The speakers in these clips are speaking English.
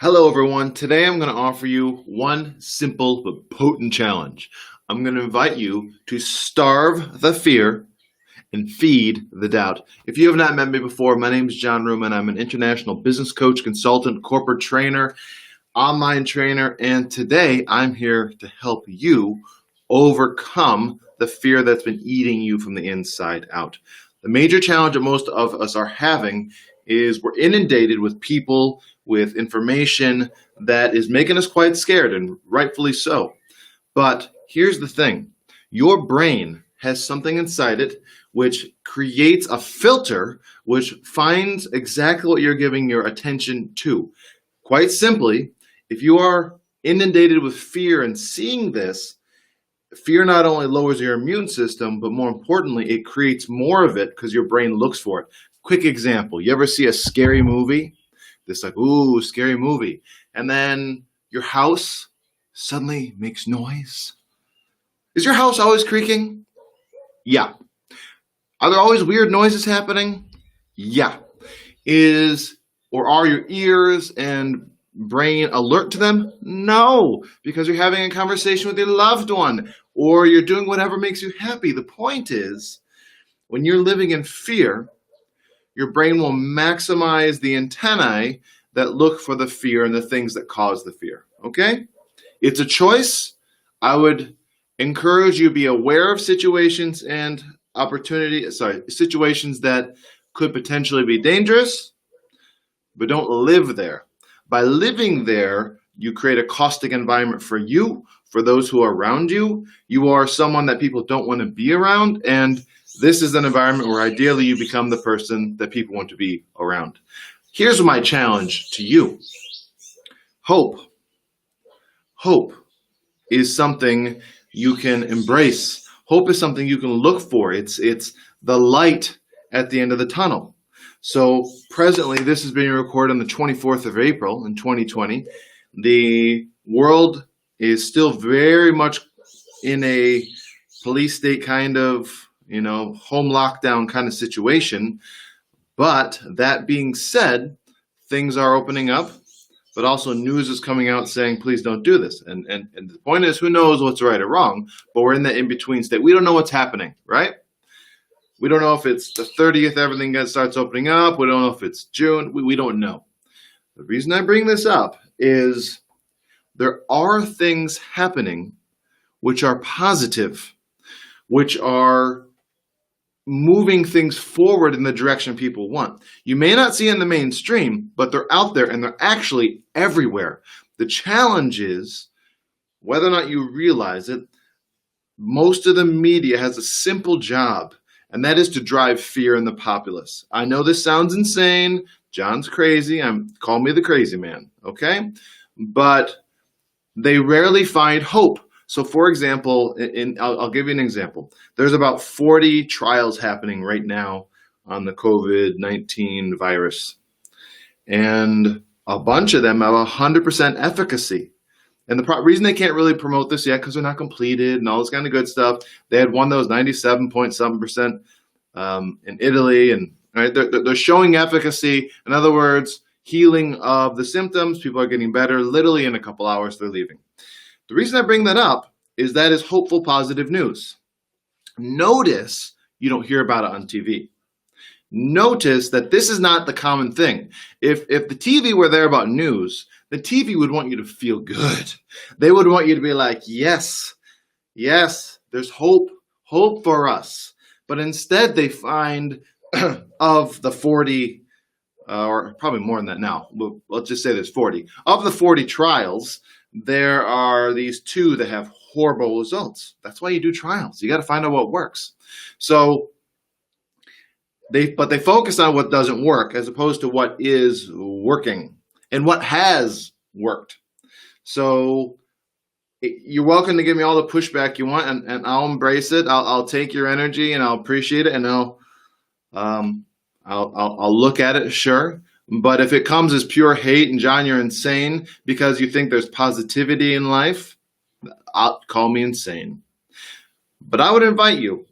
Hello, everyone. Today I'm going to offer you one simple but potent challenge. I'm going to invite you to starve the fear and feed the doubt. If you have not met me before, my name is John Ruman. I'm an international business coach, consultant, corporate trainer, online trainer, and today I'm here to help you overcome the fear that's been eating you from the inside out. The major challenge that most of us are having is we're inundated with people, with information that is making us quite scared, and rightfully so. But here's the thing. Your brain has something inside it which creates a filter which finds exactly what you're giving your attention to. Quite simply, if you are inundated with fear and seeing this, fear not only lowers your immune system, but more importantly, it creates more of it because your brain looks for it. Quick example, you ever see a scary movie? This like, ooh, scary movie. And then your house suddenly makes noise. Is your house always creaking? Yeah. Are there always weird noises happening? Yeah. Are your ears and brain alert to them? No, because you're having a conversation with your loved one or you're doing whatever makes you happy. The point is, when you're living in fear, your brain will maximize the antennae that look for the fear and the things that cause the fear. Okay? It's a choice. I would encourage you to be aware of situations and situations that could potentially be dangerous, but don't live there. By living there, you create a caustic environment for you, for those who are around you. You are someone that people don't want to be around, and this is an environment where ideally you become the person that people want to be around. Here's my challenge to you. Hope. Hope is something you can embrace. Hope is something you can look for. It's the light at the end of the tunnel. So presently, this is being recorded on the 24th of April in 2020. The world is still very much in a police state kind of, home lockdown kind of situation. But that being said, things are opening up, but also news is coming out saying, please don't do this. And the point is, who knows what's right or wrong, but we're in that in-between state. We don't know what's happening, right? We don't know if it's the 30th, everything starts opening up. We don't know if it's June. We don't know. The reason I bring this up is there are things happening which are positive, which are moving things forward in the direction people want. You may not see in the mainstream, but they're out there and they're actually everywhere. The challenge is whether or not you realize it. Most of the media has a simple job, and that is to drive fear in the populace. I know this sounds insane. John's crazy. Call me the crazy man, okay? But they rarely find hope. So, for example, I'll give you an example. There's about 40 trials happening right now on the COVID-19 virus. And a bunch of them have 100% efficacy. And the reason they can't really promote this yet because they're not completed and all this kind of good stuff. They had one that was 97.7% in Italy. And right, they're showing efficacy. In other words, healing of the symptoms. People are getting better. Literally in a couple hours, they're leaving. The reason I bring that up is that is hopeful, positive news. Notice you don't hear about it on TV. Notice that this is not the common thing. If the TV were there about news, the TV would want you to feel good. They would want you to be like, yes, there's hope for us. But instead they find of the 40, or probably more than that now, let's just say there's 40. Of the 40 trials, there are these 2 that have horrible results. That's why you do trials. You got to find out what works. So they focus on what doesn't work as opposed to what is working and what has worked. So you're welcome to give me all the pushback you want, and I'll embrace it. I'll take your energy and I'll appreciate it, and I'll look at it, sure. But if it comes as pure hate and John, you're insane because you think there's positivity in life, call me insane. But I would invite you.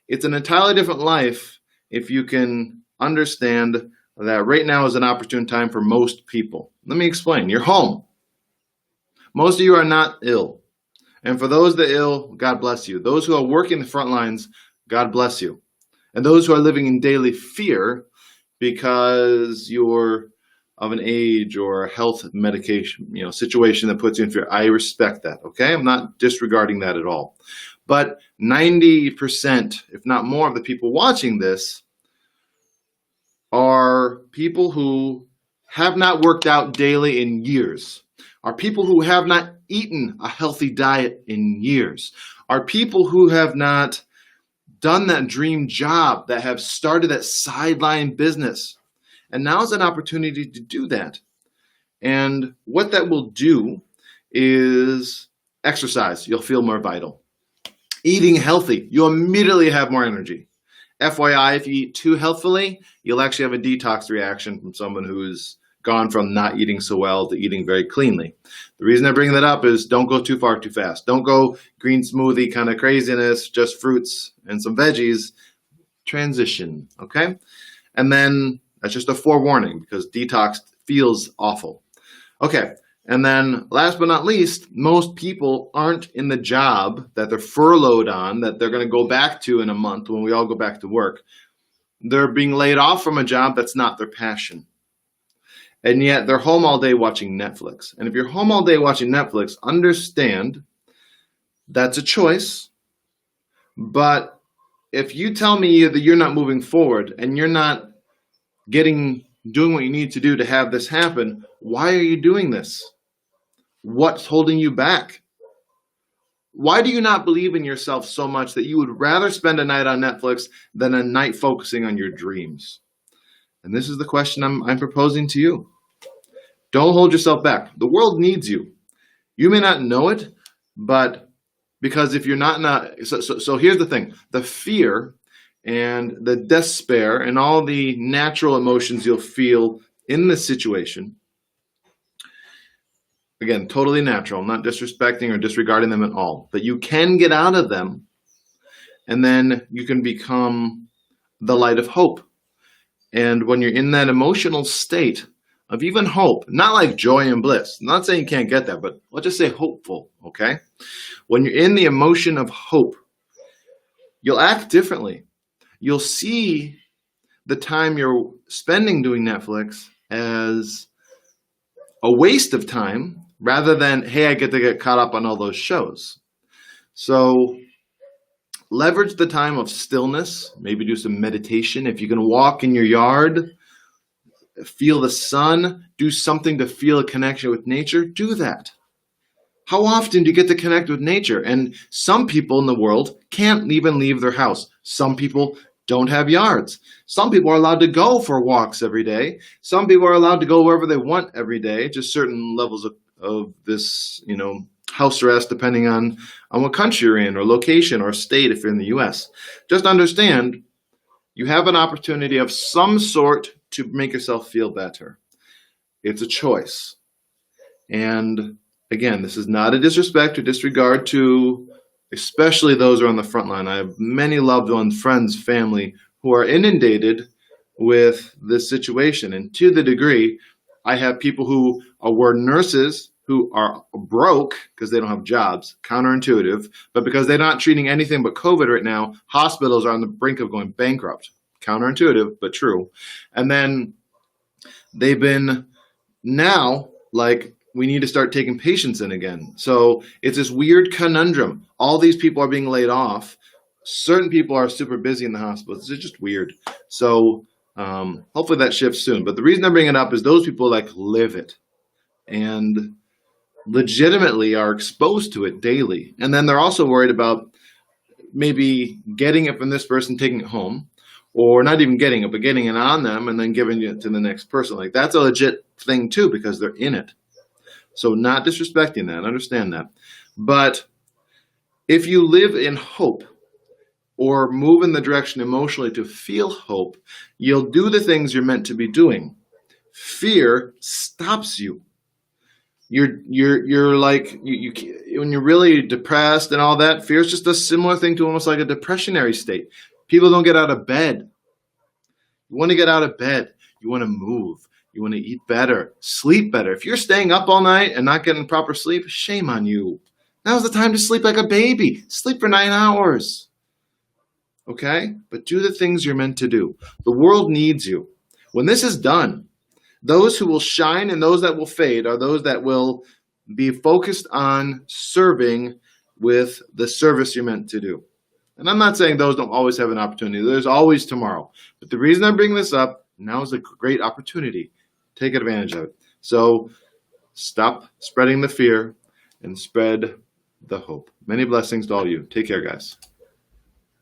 It's an entirely different life if you can understand that right now is an opportune time for most people. Let me explain. You're home. Most of you are not ill. And for those that are ill, God bless you. Those who are working the front lines, God bless you. And those who are living in daily fear because you're of an age or a health medication, situation that puts you in fear, I respect that, okay? I'm not disregarding that at all. But 90%, if not more, of the people watching this are people who have not worked out daily in years, are people who have not eaten a healthy diet in years, are people who have not done that dream job, that have started that sideline business. And now is an opportunity to do that. And what that will do is exercise. You'll feel more vital. Eating healthy, you'll immediately have more energy. FYI, if you eat too healthily, you'll actually have a detox reaction from someone who's gone from not eating so well to eating very cleanly. The reason I bring that up is don't go too far too fast. Don't go green smoothie kind of craziness, just fruits and some veggies. Transition, okay? And then that's just a forewarning because detox feels awful. Okay, and then last but not least, most people aren't in the job that they're furloughed on, that they're going to go back to in a month when we all go back to work. They're being laid off from a job that's not their passion. And yet they're home all day watching Netflix. And if you're home all day watching Netflix, understand that's a choice. But if you tell me that you're not moving forward and you're not doing what you need to do to have this happen, why are you doing this? What's holding you back? Why do you not believe in yourself so much that you would rather spend a night on Netflix than a night focusing on your dreams? And this is the question I'm proposing to you. Don't hold yourself back. The world needs you. You may not know it, but because if you're not so here's the thing. The fear and the despair and all the natural emotions you'll feel in this situation, again, totally natural. I'm not disrespecting or disregarding them at all, but you can get out of them and then you can become the light of hope. And when you're in that emotional state of even hope, not like joy and bliss, I'm not saying you can't get that, but let's just say hopeful, okay? When you're in the emotion of hope, you'll act differently. You'll see the time you're spending doing Netflix as a waste of time rather than, hey, I get to get caught up on all those shows. So leverage the time of stillness, maybe do some meditation. If you can walk in your yard, feel the sun, do something to feel a connection with nature, do that. How often do you get to connect with nature? And some people in the world can't even leave their house. Some people don't have yards. Some people are allowed to go for walks every day. Some people are allowed to go wherever they want every day, just certain levels of this, house arrest depending on what country you're in or location or state if you're in the US. Just understand you have an opportunity of some sort to make yourself feel better. It's a choice. And again, this is not a disrespect or disregard to especially those who are on the front line. I have many loved ones, friends, family who are inundated with this situation. And to the degree, I have people who were nurses who are broke because they don't have jobs, counterintuitive, but because they're not treating anything but COVID right now, hospitals are on the brink of going bankrupt. Counterintuitive, but true. And then they've been now like, we need to start taking patients in again. So it's this weird conundrum. All these people are being laid off. Certain people are super busy in the hospitals. It's just weird. So hopefully that shifts soon. But the reason I bring it up is those people live it and legitimately are exposed to it daily. And then they're also worried about maybe getting it from this person, taking it home, or not even getting it, but getting it on them and then giving it to the next person. That's a legit thing too, because they're in it. So not disrespecting that, understand that. But if you live in hope or move in the direction emotionally to feel hope, you'll do the things you're meant to be doing. Fear stops you. You're like, when you're really depressed and all that, fear is just a similar thing to almost like a depressionary state. People don't get out of bed. You want to get out of bed. You want to move. You want to eat better, sleep better. If you're staying up all night and not getting proper sleep, shame on you. Now's the time to sleep like a baby. Sleep for 9 hours. Okay? But do the things you're meant to do. The world needs you. When this is done, those who will shine and those that will fade are those that will be focused on serving with the service you're meant to do. And I'm not saying those don't always have an opportunity. There's always tomorrow. But the reason I'm bringing this up, now is a great opportunity. Take advantage of it. So stop spreading the fear and spread the hope. Many blessings to all you. Take care, guys.